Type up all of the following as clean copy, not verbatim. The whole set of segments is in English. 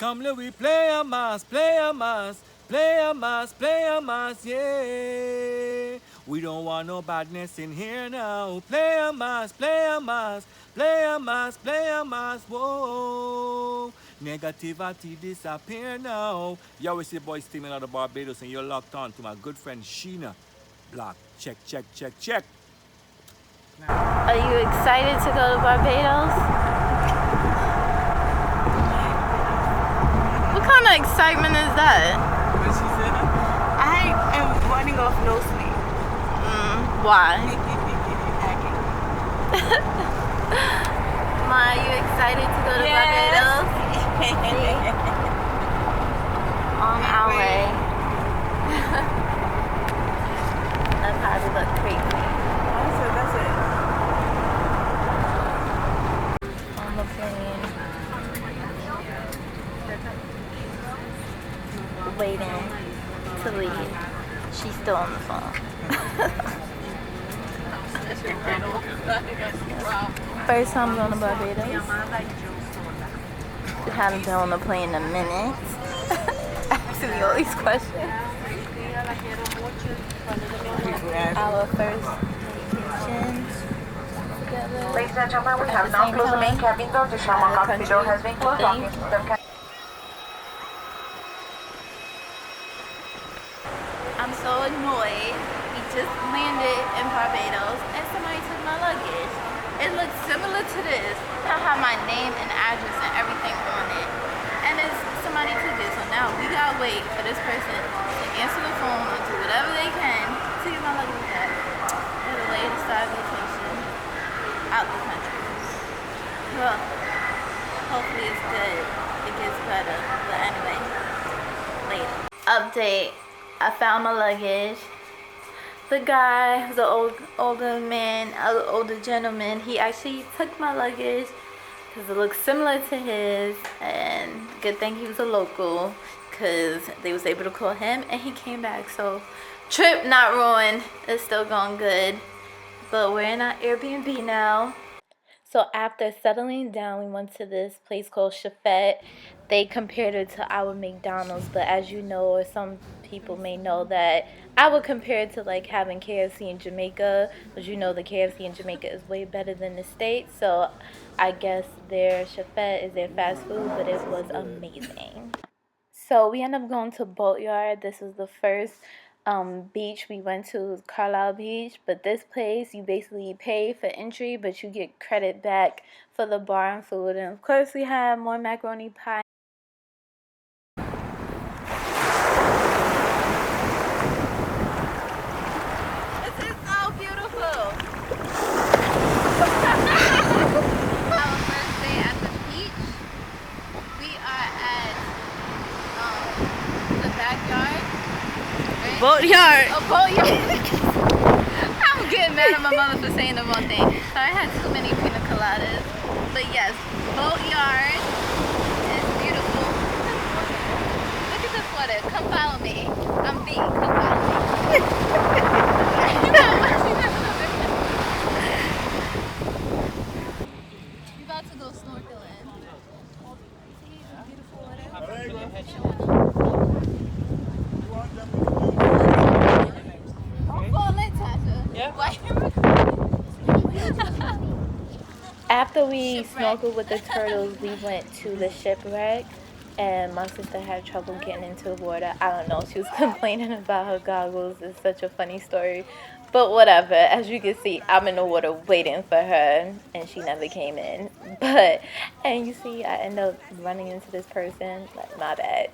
Come let we play a mass, play a mass, play a mass, play a mass, yeah. We don't want no badness in here now. Play a mass, play a mass, play a mass, play a mass, whoa. Negativity disappear now. Yo, it's your boy Steven out of Barbados, and you're locked on to my good friend Sheena. Block, check, check, check, check. Are you excited to go to Barbados? What kind of excitement is that? What she said? I am running off no sleep. Why? Ma, are you excited to go to Barbados? On our way. That probably look crazy. That's it. On the plane. Waiting to leave. She's still on the phone. First time going to Barbados. We haven't been on a plane in a minute. Asking me all these questions. Our first vacation together. Ladies and gentlemen, we have now closed the main cabin door. The shower cockpit door has been closed. I'm so annoyed. We just landed in Barbados and somebody took my luggage. It looks similar to this. I have my name and address and everything on it. And somebody took it. So now we gotta wait for this person to answer the phone or do whatever they can to get my luggage back. And delay the start vacation out the country. Well, hopefully it's good. It gets better. But anyway, later. Update. I found my luggage. The guy, the older gentleman, he actually took my luggage because it looks similar to his, and good thing he was a local because they was able to call him and he came back. So trip not ruined, it's still going good, but we're in our Airbnb now. So after settling down, we went to this place called Chafette. They compared it to our McDonald's, but as you know, or some people may know, that I would compare it to like having KFC in Jamaica, but you know the KFC in Jamaica is way better than the States. So I guess their Chafette is their fast food, but it was amazing. So we ended up going to Boatyard. This was the first beach we went to, Carlisle Beach. But this place, you basically pay for entry, but you get credit back for the bar and food. And of course, we had more macaroni pie. This is so beautiful. Our first day at the beach. We are at the backyard. Boatyard. Oh, boatyard. I'm getting mad at my mother for saying the wrong thing. So I had too many pina coladas. But yes, boatyard is beautiful. Look at this water. Come follow me. I'm B. Come follow me. We about to go snorkeling. See the beautiful water. After we snorkeled with the turtles, we went to the shipwreck, and my sister had trouble getting into the water. I don't know, she was complaining about her goggles. It's such a funny story, but whatever. As you can see, I'm in the water waiting for her, and she never came in. And you see, I end up running into this person. Like, my bad.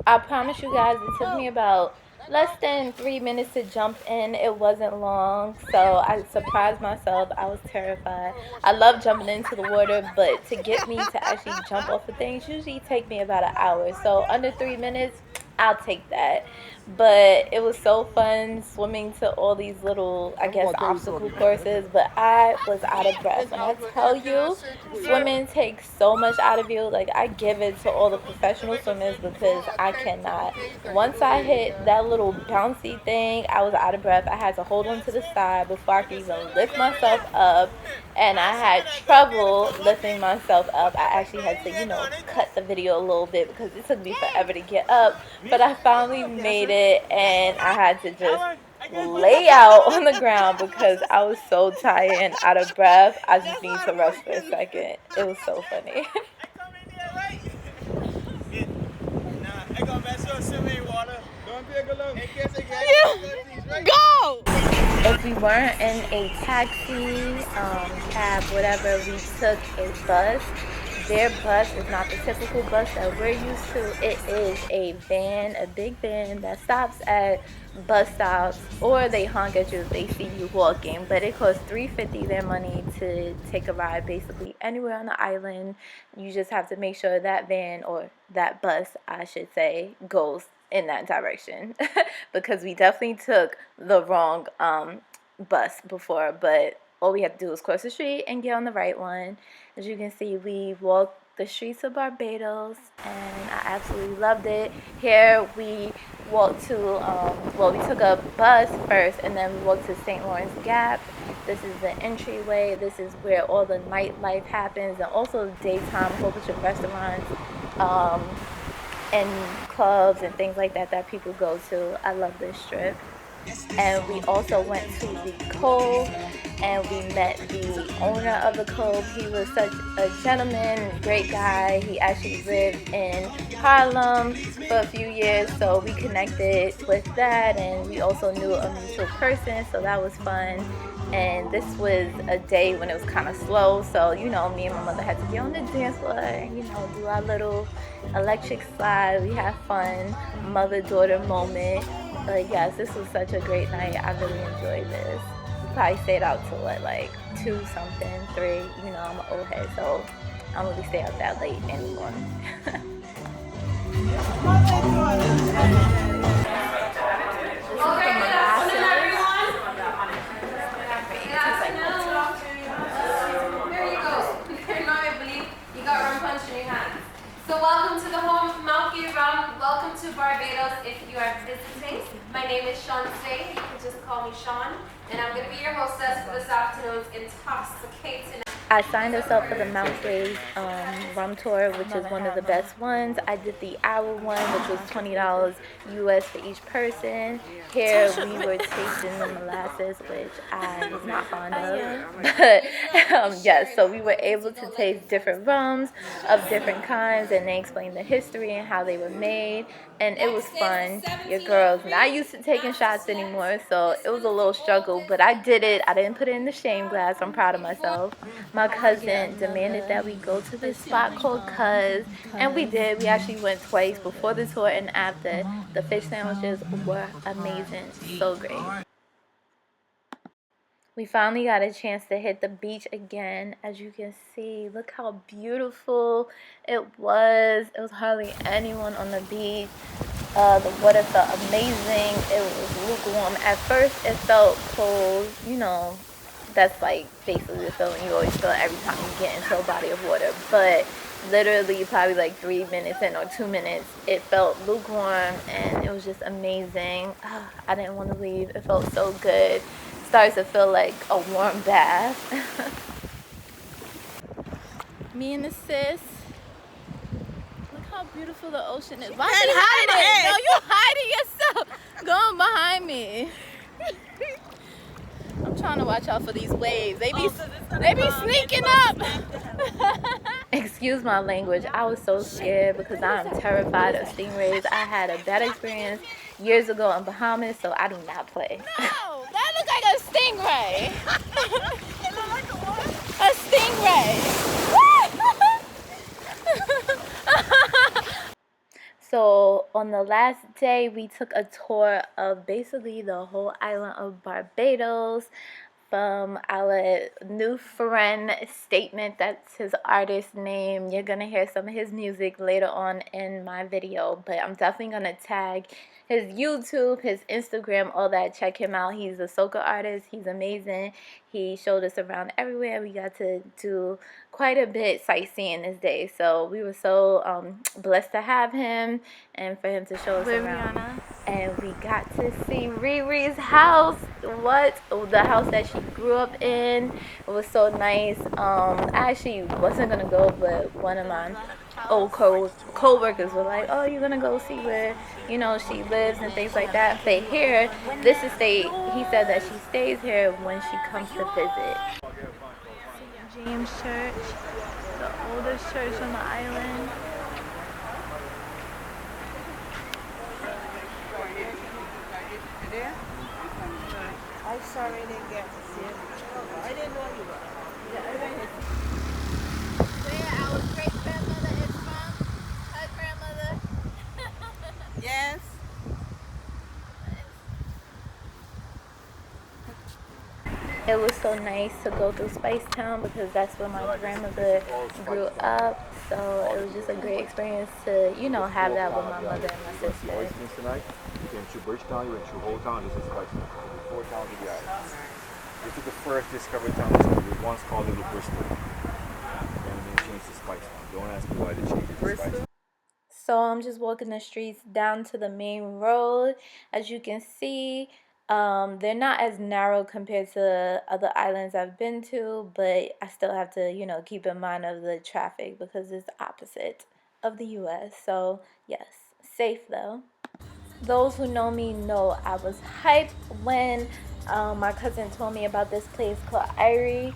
I promise you guys, it took me about less than 3 minutes to jump in. It wasn't long, so I surprised myself. I was terrified. I love jumping into the water, but to get me to actually jump off of things usually take me about an hour. So under 3 minutes, I'll take that. But it was so fun swimming to all these little, I guess, obstacle courses. But I was out of breath. When I tell you, swimming takes so much out of you. Like, I give it to all the professional swimmers because I cannot. Once I hit that little bouncy thing, I was out of breath. I had to hold on to the side before I could even lift myself up. And I had trouble lifting myself up. I actually had to, cut the video a little bit because it took me forever to get up. But I finally made it, and I had to just lay out on the ground because I was so tired and out of breath. I just need to rest for a second. It was so funny. Go! If we weren't in a taxi, cab, whatever, we took a bus. Their bus is not the typical bus that we're used to. It is a van, a big van that stops at bus stops, or they honk at you if they see you walking. But it costs $3.50 their money to take a ride basically anywhere on the island. You just have to make sure that van, or that bus, I should say, goes in that direction because we definitely took the wrong bus before, but all we had to do was cross the street and get on the right one. As you can see, we walked the streets of Barbados, and I absolutely loved it. Here we walked to, we took a bus first, and then we walked to St. Lawrence Gap. This is the entryway. This is where all the nightlife happens, and also daytime, a whole bunch of restaurants, and clubs and things like that that people go to. I love this strip. And we also went to the Cove, and we met the owner of the Cove. He was such a gentleman, great guy. He actually lived in Harlem for a few years, so we connected with that, and we also knew a mutual person, so that was fun. And this was a day when it was kind of slow, so me and my mother had to get on the dance floor and do our little electric slide. We had fun, mother-daughter moment. But yes, this was such a great night. I really enjoyed this. Probably stayed out till like 2 something, 3. I'm an old head, so I don't really stay out that late anymore. So welcome to the home of Monkey Rum. Welcome to Barbados if you are visiting. My name is Sean Say. You can just call me Sean. And I'm going to be your hostess for this afternoon's intoxicating. I signed us up for the Mount Grays rum tour, which is one of the best ones. I did the hour one, which was $20 US for each person. Here we were tasting the molasses, which I was not fond of. But yes, so we were able to taste different rums of different kinds, and they explained the history and how they were made. And it was fun. Your girl's not used to taking shots anymore, so it was a little struggle, but I did it. I didn't put it in the shame glass. I'm proud of myself. My cousin demanded that we go to this spot called Cuz, and we did. We actually went twice, before the tour and after. The fish sandwiches were amazing. So great. We finally got a chance to hit the beach again. As you can see, look how beautiful it was. It was hardly anyone on the beach. The water felt amazing. It was lukewarm. At first, it felt cold. That's like basically the feeling you always feel every time you get into a body of water. But literally probably like 3 minutes in or 2 minutes, it felt lukewarm, and it was just amazing. I didn't want to leave. It felt so good. Starts to feel like a warm bath. Me and the sis. Look how beautiful the ocean is. Why are you hiding? No, you hiding yourself. Go on behind me. I'm trying to watch out for these waves. They be sneaking up. Excuse my language. I was so scared because I'm terrified of stingrays. I had a bad experience years ago in Bahamas, so I do not play. No, that looks like a stingray. It looks like a what? A stingray. So on the last day, we took a tour of basically the whole island of Barbados. from our new friend Statement. That's his artist name. You're gonna hear some of his music later on in my video, but I'm definitely gonna tag his YouTube, his Instagram, all that. Check him out. He's a soca artist. He's amazing. He showed us around everywhere. We got to do quite a bit sightseeing this day, so we were so blessed to have him and for him to show us around. Rihanna. And we got to see Riri's house. What? The house that she grew up in. It was so nice. I actually wasn't gonna go, but one of my old co-workers were like, oh, you're gonna go see where, you know, she lives and things like that. But here, this is he said that she stays here when she comes to visit. St. James Church, the oldest church on the island. I'm sorry I didn't get to see it. I didn't know you were. Where our great grandmother is from, her grandmother. Yes. It was so nice to go through Spice Town because that's where my grandmother grew up. So it was just a great experience to, you know, have that with my mother and my sister. Tonight, you came through Bridgetown, you went through Whole Town, this is Spice Town. Four towns of the island. This is the first discovered town. It was once called Little Bristol. And then changed to Spice Town. Don't ask me why they changed it to Spice Town. So I'm just walking the streets down to the main road. As you can see, they're not as narrow compared to other islands I've been to, but I still have to, you know, keep in mind of the traffic because it's the opposite of the U.S. So yes, safe though. Those who know me know I was hyped when my cousin told me about this place called Irie.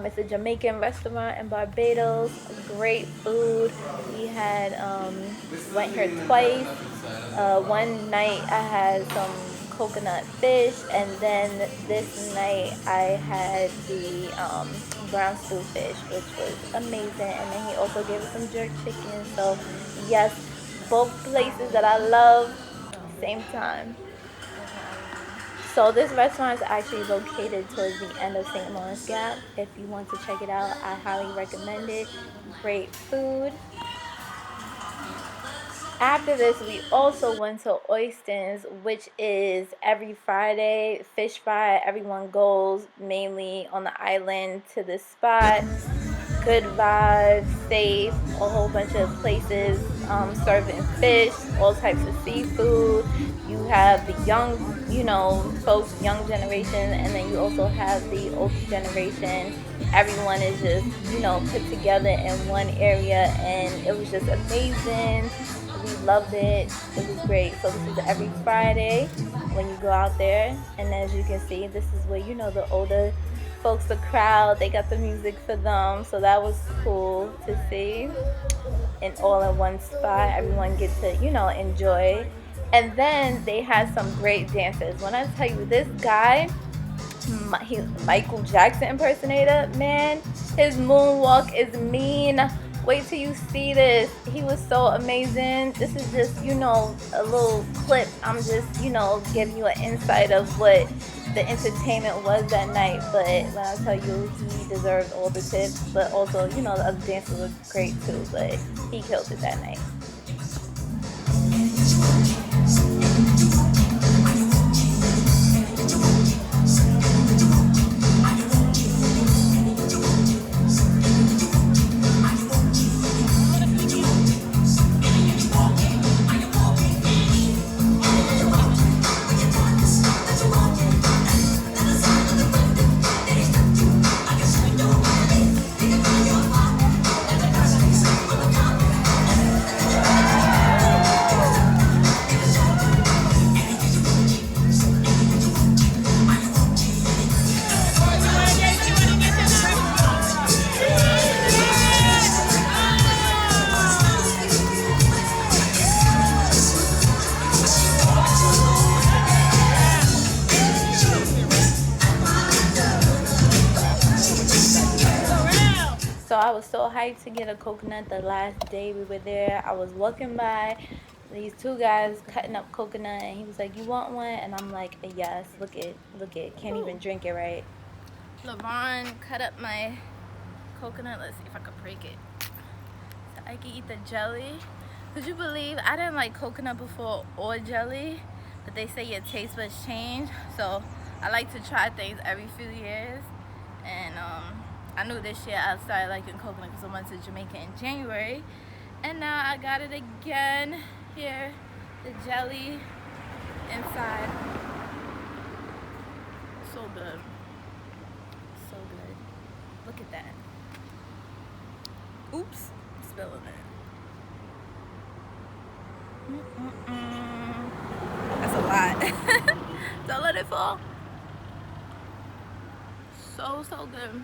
It's a Jamaican restaurant in Barbados. Great food. We had went here twice. One night I had some coconut fish, and then this night I had the brown stew fish, which was amazing. And then he also gave us some jerk chicken. So yes, both places that I love, same time. So this restaurant is actually located towards the end of St. Lawrence Gap. If you want to check it out, I highly recommend it. Great food. After this, we also went to Oystins, which is every Friday, fish fry. Everyone goes mainly on the island to this spot. Good vibes, safe, a whole bunch of places serving fish, all types of seafood. You have the young, you know, folks, young generation, and then you also have the older generation. Everyone is just, you know, put together in one area, and it was just amazing. We loved it. It was great. So this is every Friday when you go out there, and as you can see, this is where, you know, the older folks, the crowd, they got the music for them, so that was cool to see. And all in one spot, everyone gets to, you know, enjoy. And then they had some great dancers. When I tell you, this guy, he's Michael Jackson impersonator, man, his moonwalk is mean. Wait till you see this. He was so amazing. This is just, you know, a little clip. I'm just, you know, giving you an insight of what the entertainment was that night. But when I tell you, he deserved all the tips. But also, you know, the other dancers were great too. But he killed it that night. So I was so hyped to get a coconut the last day we were there. I was walking by these two guys cutting up coconut, and he was like, "You want one?" And I'm like, "Yes." Look it, can't even drink it right. LeBron cut up my coconut. Let's see if I can break it so I can eat the jelly. Could you believe I didn't like coconut before or jelly, but they say your taste buds change, so I like to try things every few years. And I knew this year I started liking coconut because I went to Jamaica in January, and now I got it again here, the jelly inside. So good, so good. Look at that. Oops, spilling it. That's a lot. Don't let it fall. So good.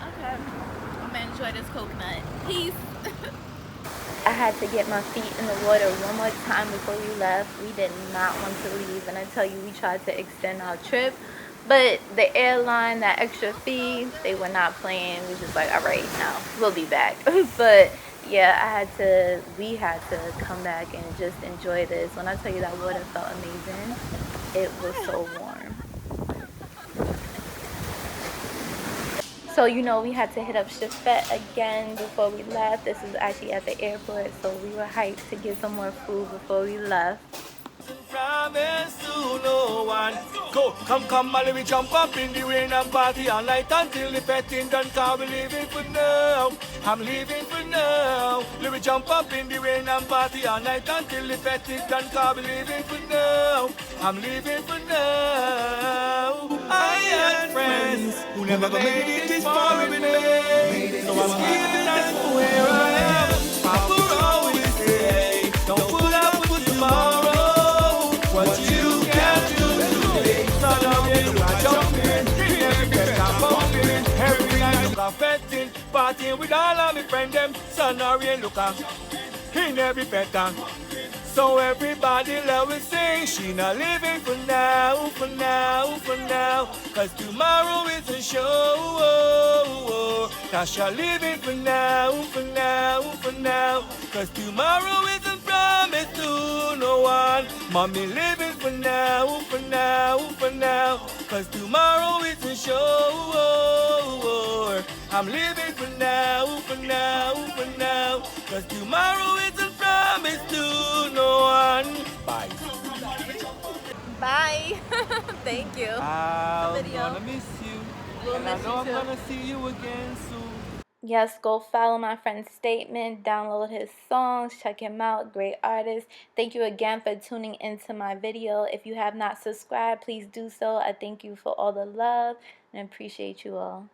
Okay, I'm gonna enjoy this coconut. Peace. I had to get my feet in the water one more time before we left. We did not want to leave, and I tell you, we tried to extend our trip, but the airline, that extra fee, they were not playing. We just like, all right, now we'll be back. But yeah, we had to come back and just enjoy this. When I tell you that water felt amazing, it was so warm. So, you know, we had to hit up Chefette again before we left. This was actually at the airport, so we were hyped to get some more food before we left. Promise to no one. Go, come, Molly, we jump up in the rain and party all night until the petting done. Cause we leaving for now. I'm leaving for now. Let me jump up in the rain and party all night until the petting done. Cause we leaving for now. I'm leaving for now. I had friends who never made it this far with me. So I'm keeping us where I am. Papa always say, don't put up with tomorrow. What you can do today, son of a look at jumping, every breath I'm bumping, every night look at fetting, partying with all of my friends them, son of a look at, in every better. So everybody let me sing, she not living for now, for now, for now, cause tomorrow is a show, cause she living for now, for now, for now, cause tomorrow isn't promised to no one. Mommy living for now, for now, for now, cause tomorrow is a show. I'm living for now, for now, for now, cause tomorrow isn't promised to no one. Bye. Bye. Thank you. I'm Video. gonna miss you. We'll And miss I know you I'm too. gonna see you again soon. Yes, go follow my friend Statement, download his songs, check him out, great artist. Thank you again for tuning into my video. If you have not subscribed, please do so. I thank you for all the love and appreciate you all.